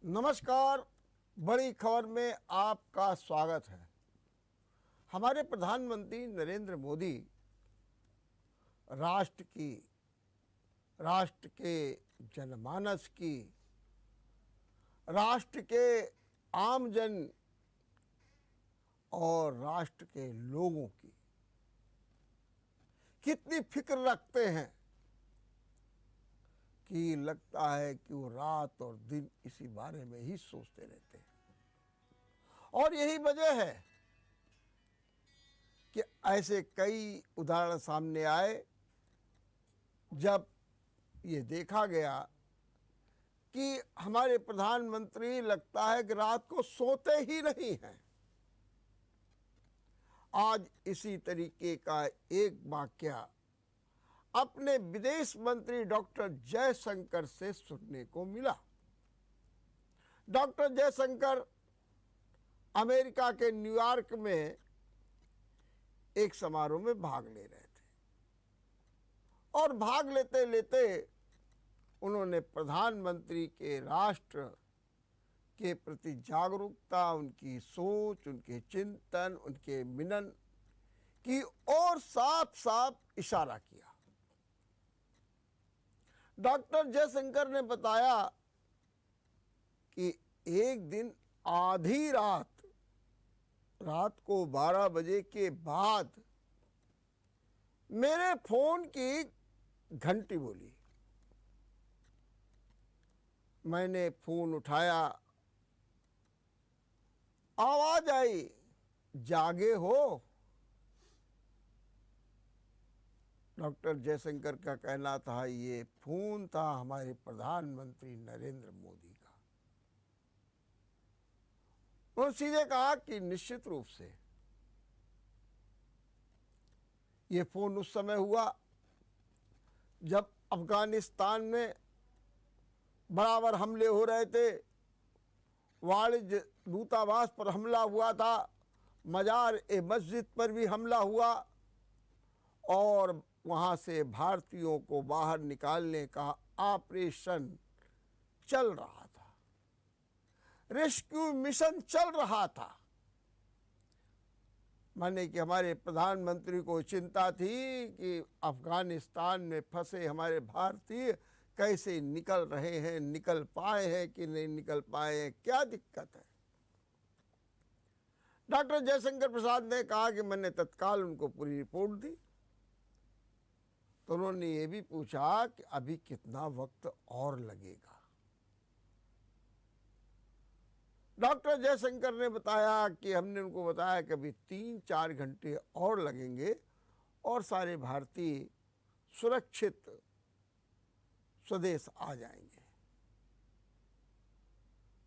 नमस्कार। बड़ी खबर में आपका स्वागत है। हमारे प्रधानमंत्री नरेंद्र मोदी राष्ट्र के जनमानस की, राष्ट्र के आमजन और राष्ट्र के लोगों की कितनी फिक्र रखते हैं कि लगता है कि वो रात और दिन इसी बारे में ही सोचते रहते हैं। और यही वजह है कि ऐसे कई उदाहरण सामने आए जब ये देखा गया कि हमारे प्रधानमंत्री लगता है कि रात को सोते ही नहीं हैं। आज इसी तरीके का एक वाकया अपने विदेश मंत्री डॉक्टर जयशंकर से सुनने को मिला। डॉक्टर जयशंकर अमेरिका के न्यूयॉर्क में एक समारोह में भाग ले रहे थे और भाग लेते लेते उन्होंने प्रधानमंत्री के राष्ट्र के प्रति जागरूकता, उनकी सोच, उनके चिंतन, उनके मिलन की ओर साफ साफ इशारा किया। डॉक्टर जयशंकर ने बताया कि एक दिन आधी रात को 12 बजे के बाद मेरे फोन की घंटी बोली। मैंने फोन उठाया, आवाज आई, जागे हो? डॉक्टर जयशंकर का कहना था ये फोन था हमारे प्रधानमंत्री नरेंद्र मोदी का। उन्होंने सीधे कहा कि निश्चित रूप से ये फोन उस समय हुआ जब अफगानिस्तान में बराबर हमले हो रहे थे, वाणिज्य दूतावास पर हमला हुआ था, मजार-ए-मस्जिद पर भी हमला हुआ और वहाँ से भारतीयों को बाहर निकालने का ऑपरेशन चल रहा था, रेस्क्यू मिशन चल रहा था। माने कि हमारे प्रधानमंत्री को चिंता थी कि अफगानिस्तान में फंसे हमारे भारतीय कैसे निकल रहे हैं, निकल पाए हैं कि नहीं निकल पाए हैं, क्या दिक्कत है। डॉक्टर जयशंकर प्रसाद ने कहा कि मैंने तत्काल उनको पूरी रिपोर्ट दी। तो उन्होंने ये भी पूछा कि अभी कितना वक्त और लगेगा। डॉक्टर जयशंकर ने बताया कि हमने उनको बताया कि अभी 3-4 घंटे और लगेंगे और सारे भारतीय सुरक्षित स्वदेश आ जाएंगे।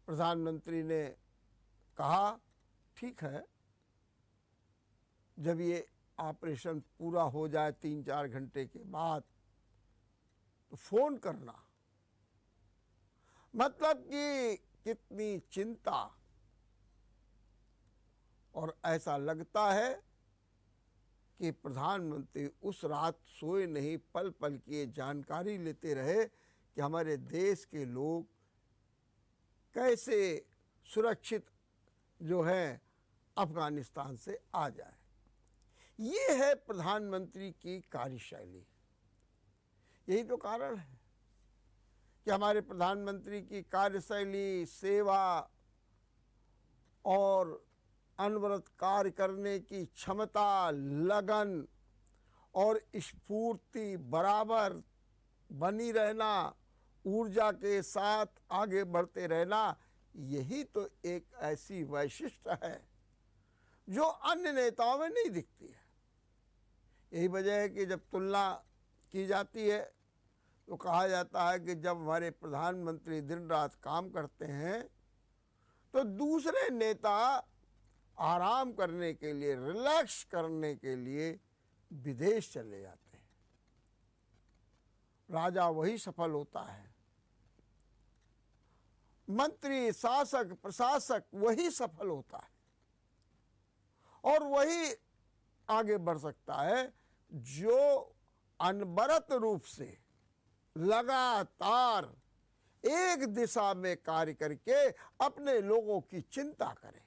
प्रधानमंत्री ने कहा ठीक है, जब ये ऑपरेशन पूरा हो जाए 3-4 घंटे के बाद तो फोन करना। मतलब कि कितनी चिंता। और ऐसा लगता है कि प्रधानमंत्री उस रात सोए नहीं, पल पल की जानकारी लेते रहे कि हमारे देश के लोग कैसे सुरक्षित जो है अफगानिस्तान से आ जाए। ये है प्रधानमंत्री की कार्यशैली। यही तो कारण है कि हमारे प्रधानमंत्री की कार्यशैली, सेवा और अनवरत कार्य करने की क्षमता, लगन और स्फूर्ति बराबर बनी रहना, ऊर्जा के साथ आगे बढ़ते रहना, यही तो एक ऐसी वैशिष्ट है जो अन्य नेताओं में नहीं दिखती है। यही वजह है कि जब तुलना की जाती है तो कहा जाता है कि जब हमारे प्रधानमंत्री दिन रात काम करते हैं तो दूसरे नेता आराम करने के लिए, रिलैक्स करने के लिए विदेश चले जाते हैं। राजा वही सफल होता है, मंत्री, शासक, प्रशासक वही सफल होता है और वही आगे बढ़ सकता है जो अनवरत रूप से लगातार एक दिशा में कार्य करके अपने लोगों की चिंता करें।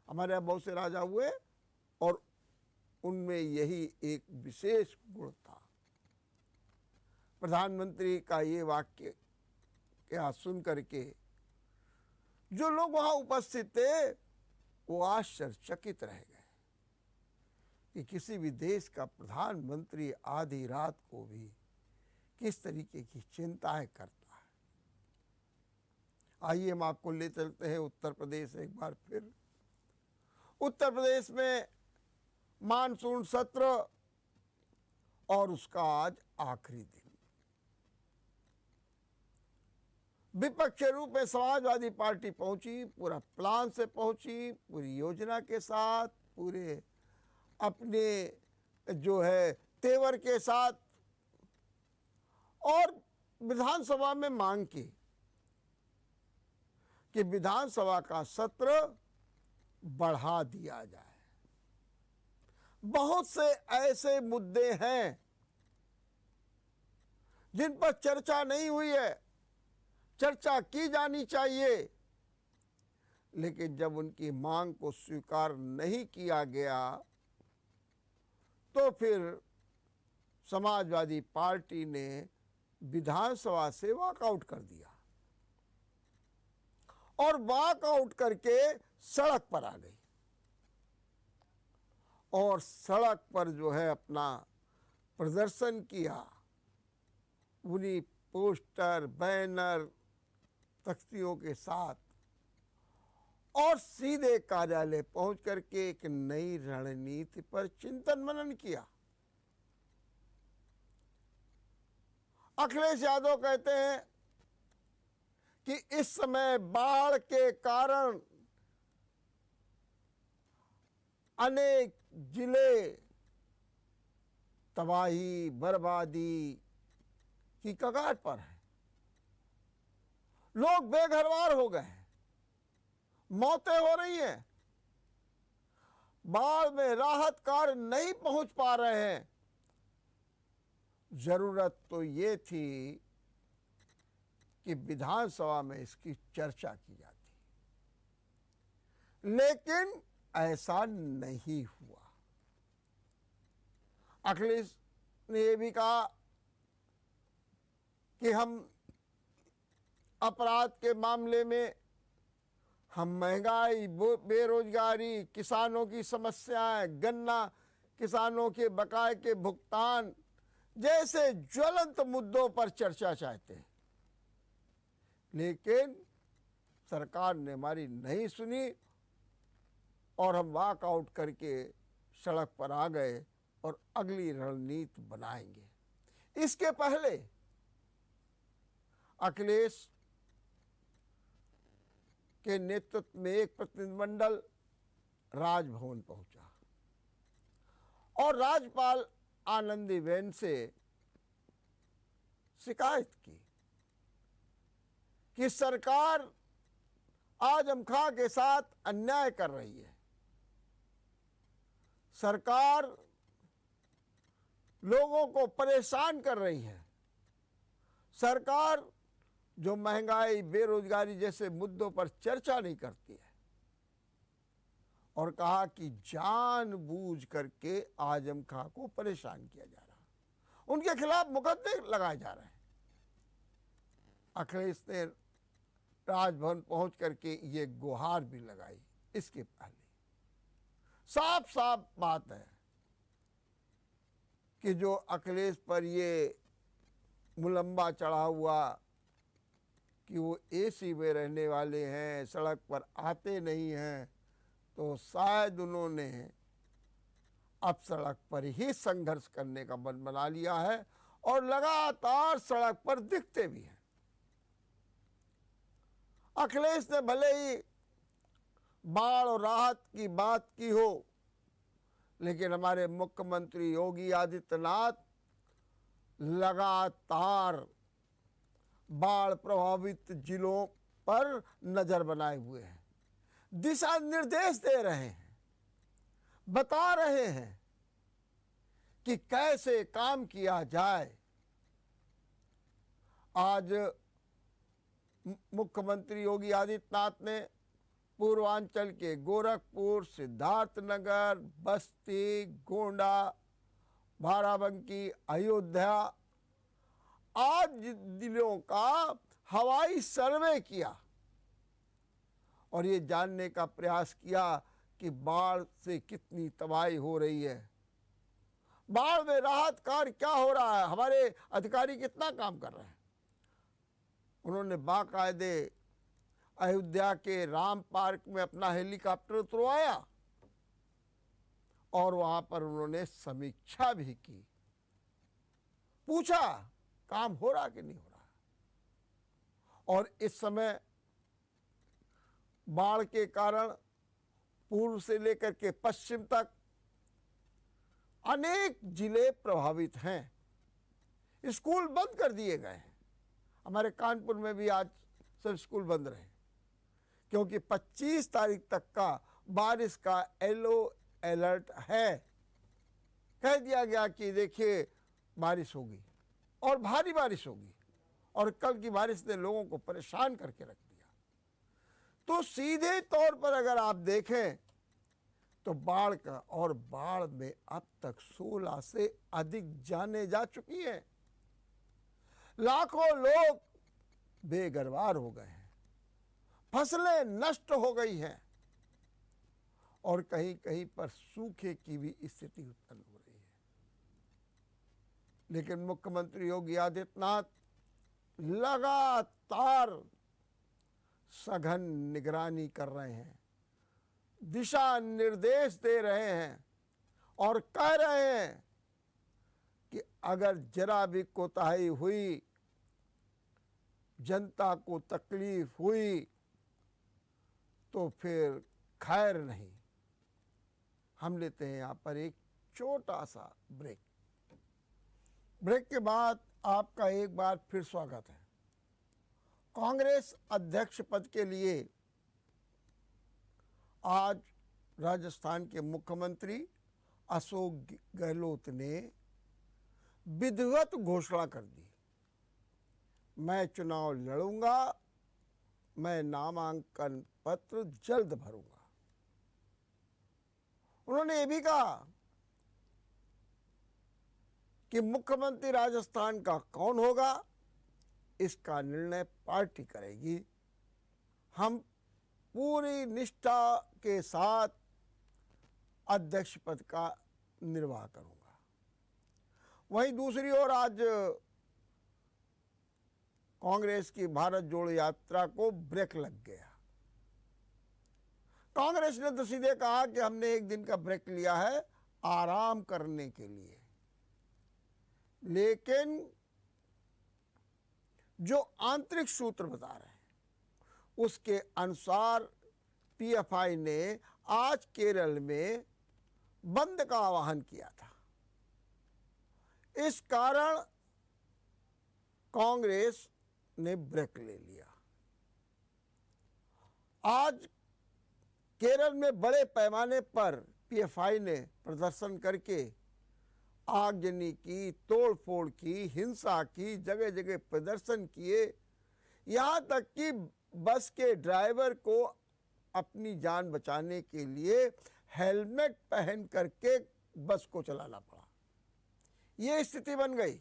हमारे यहाँ बहुत से राजा हुए और उनमें यही एक विशेष गुण था। प्रधानमंत्री का ये वाक्य क्या सुन करके जो लोग वहां उपस्थित थे वो आश्चर्यचकित रह गए कि किसी भी देश का प्रधानमंत्री आधी रात को भी किस तरीके की चिंताएं करता है। आइए हम आपको ले चलते हैं उत्तर प्रदेश एक बार फिर। उत्तर प्रदेश में मानसून सत्र और उसका आज आखिरी दिन। विपक्ष के रूप में समाजवादी पार्टी पहुंची, पूरा प्लान से पहुंची, पूरी योजना के साथ, पूरे अपने जो है तेवर के साथ, और विधानसभा में मांग की कि विधानसभा का सत्र बढ़ा दिया जाए। बहुत से ऐसे मुद्दे हैं जिन पर चर्चा नहीं हुई है, चर्चा की जानी चाहिए, लेकिन जब उनकी मांग को स्वीकार नहीं किया गया तो फिर समाजवादी पार्टी ने विधानसभा से वॉकआउट कर दिया और वॉकआउट करके सड़क पर आ गई और सड़क पर जो है अपना प्रदर्शन किया। उन्हीं पोस्टर, बैनर, तख्तियों के साथ, और सीधे कार्यालय पहुंच करके एक नई रणनीति पर चिंतन मनन किया। अखिलेश यादव कहते हैं कि इस समय बाढ़ के कारण अनेक जिले तबाही, बर्बादी की कगार पर है। लोग बेघरवार हो गए हैं, मौतें हो रही हैं, बाढ़ में राहत कार्य नहीं पहुंच पा रहे हैं। जरूरत तो ये थी कि विधानसभा में इसकी चर्चा की जाती, लेकिन ऐसा नहीं हुआ। अखिलेश ने यह भी कहा कि हम अपराध के मामले में हम महंगाई, बेरोजगारी, किसानों की समस्याएं, गन्ना किसानों के बकाये के भुगतान जैसे ज्वलंत मुद्दों पर चर्चा चाहते हैं, लेकिन सरकार ने हमारी नहीं सुनी और हम वॉकआउट करके सड़क पर आ गए और अगली रणनीति बनाएंगे। इसके पहले अखिलेश के नेतृत्व में एक प्रतिनिधिमंडल राजभवन पहुंचा और राज्यपाल आनंदीबेन से शिकायत की कि सरकार आजम खां के साथ अन्याय कर रही है। सरकार लोगों को परेशान कर रही है। सरकार जो महंगाई, बेरोजगारी जैसे मुद्दों पर चर्चा नहीं करती है, और कहा कि जानबूझ करके आजम खां को परेशान किया जा रहा, उनके खिलाफ मुकदमे लगाए जा रहे हैं। अखिलेश ने राजभवन पहुंच करके ये गुहार भी लगाई। इसके पहले साफ साफ बात है कि जो अखिलेश पर ये मुलम्बा चढ़ा हुआ कि वो एसी में रहने वाले हैं, सड़क पर आते नहीं हैं, तो शायद उन्होंने अब सड़क पर ही संघर्ष करने का मन बना लिया है और लगातार सड़क पर दिखते भी हैं। अखिलेश ने भले ही बाढ़ और राहत की बात की हो, लेकिन हमारे मुख्यमंत्री योगी आदित्यनाथ लगातार बाढ़ प्रभावित जिलों पर नजर बनाए हुए हैं, दिशा निर्देश दे रहे हैं, बता रहे हैं कि कैसे काम किया जाए। आज मुख्यमंत्री योगी आदित्यनाथ ने पूर्वांचल के गोरखपुर, सिद्धार्थनगर, बस्ती, गोंडा, बाराबंकी, अयोध्या आदि जिलों का हवाई सर्वे किया और ये जानने का प्रयास किया कि बाढ़ से कितनी तबाही हो रही है, बाढ़ में राहत कार्य क्या हो रहा है, हमारे अधिकारी कितना काम कर रहे हैं। उन्होंने बाकायदे अयोध्या के राम पार्क में अपना हेलीकॉप्टर उतरवाया और वहां पर उन्होंने समीक्षा भी की, पूछा काम हो रहा कि नहीं हो रहा। और इस समय बाढ़ के कारण पूर्व से लेकर के पश्चिम तक अनेक जिले प्रभावित हैं। स्कूल बंद कर दिए गए हैं। हमारे कानपुर में भी आज सब स्कूल बंद रहे क्योंकि 25 तारीख तक का बारिश का येलो अलर्ट है। कह दिया गया कि देखिए बारिश होगी और भारी बारिश होगी और कल की बारिश ने लोगों को परेशान करके रख दिया। तो सीधे तौर पर अगर आप देखें तो बाढ़ का और बाढ़ में अब तक 16 से अधिक जानें जा चुकी हैं। लाखों लोग बेघरबार हो गए हैं, फसलें नष्ट हो गई हैं और कहीं कहीं पर सूखे की भी स्थिति उत्पन्न हो रही है। लेकिन मुख्यमंत्री योगी आदित्यनाथ लगातार सघन निगरानी कर रहे हैं, दिशा निर्देश दे रहे हैं और कह रहे हैं कि अगर जरा भी कोताही हुई, जनता को तकलीफ हुई तो फिर खैर नहीं। हम लेते हैं यहाँ पर एक छोटा सा ब्रेक। ब्रेक के बाद आपका एक बार फिर स्वागत है। कांग्रेस अध्यक्ष पद के लिए आज राजस्थान के मुख्यमंत्री अशोक गहलोत ने विधिवत घोषणा कर दी, मैं चुनाव लड़ूंगा, मैं नामांकन पत्र जल्द भरूंगा। उन्होंने ये भी कहा कि मुख्यमंत्री राजस्थान का कौन होगा इसका निर्णय पार्टी करेगी, हम पूरी निष्ठा के साथ अध्यक्ष पद का निर्वाह करूंगा। वहीं दूसरी ओर आज कांग्रेस की भारत जोड़ो यात्रा को ब्रेक लग गया। कांग्रेस ने तो सीधे कहा कि हमने एक दिन का ब्रेक लिया है आराम करने के लिए, लेकिन जो आंतरिक सूत्र बता रहे हैं उसके अनुसार पीएफआई ने आज केरल में बंद का आह्वान किया था। इस कारण कांग्रेस ने ब्रेक ले लिया। आज केरल में बड़े पैमाने पर पीएफआई ने प्रदर्शन करके आगजनी की, तोड़फोड़ की, हिंसा की, जगह जगह प्रदर्शन किए, यहाँ तक कि बस के ड्राइवर को अपनी जान बचाने के लिए हेलमेट पहन करके बस को चलाना पड़ा। ये स्थिति बन गई।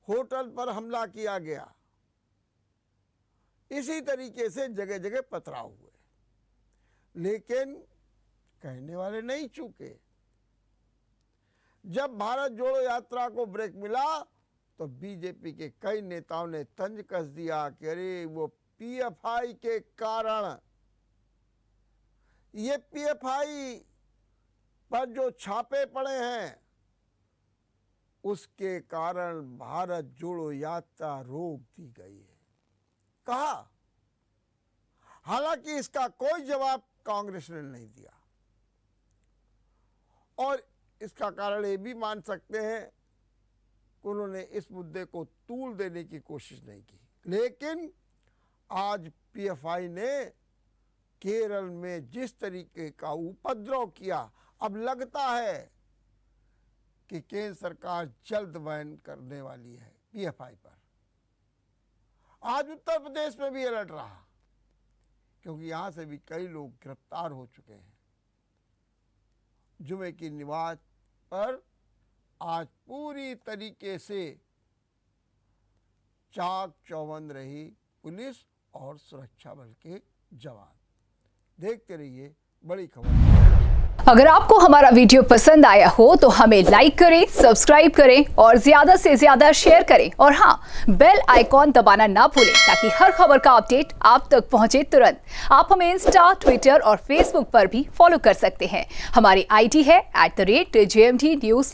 होटल पर हमला किया गया। इसी तरीके से जगह जगह पथराव हुए, लेकिन कहने वाले नहीं चूके। जब भारत जोड़ो यात्रा को ब्रेक मिला तो बीजेपी के कई नेताओं ने तंज कस दिया कि अरे वो पीएफआई के कारण, ये पीएफआई पर जो छापे पड़े हैं उसके कारण भारत जोड़ो यात्रा रोक दी गई है, कहा। हालांकि इसका कोई जवाब कांग्रेस ने नहीं दिया और इसका कारण ये भी मान सकते हैं कि उन्होंने इस मुद्दे को तूल देने की कोशिश नहीं की। लेकिन आज पीएफआई ने केरल में जिस तरीके का उपद्रव किया, अब लगता है कि केंद्र सरकार जल्द बैन करने वाली है पीएफआई पर। आज उत्तर प्रदेश में भी अलर्ट रहा, क्योंकि यहां से भी कई लोग गिरफ्तार हो चुके हैं। जुमे की नमाज पर आज पूरी तरीके से चाक चौबंद रही पुलिस और सुरक्षा बल के जवान। देखते रहिए बड़ी खबर। अगर आपको हमारा वीडियो पसंद आया हो तो हमें लाइक करें, सब्सक्राइब करें और ज्यादा से ज्यादा शेयर करें और हाँ, बेल आइकॉन दबाना ना भूलें ताकि हर खबर का अपडेट आप तक पहुंचे तुरंत। आप हमें इंस्टा, ट्विटर और फेसबुक पर भी फॉलो कर सकते हैं। हमारी आईडी है @JMT News।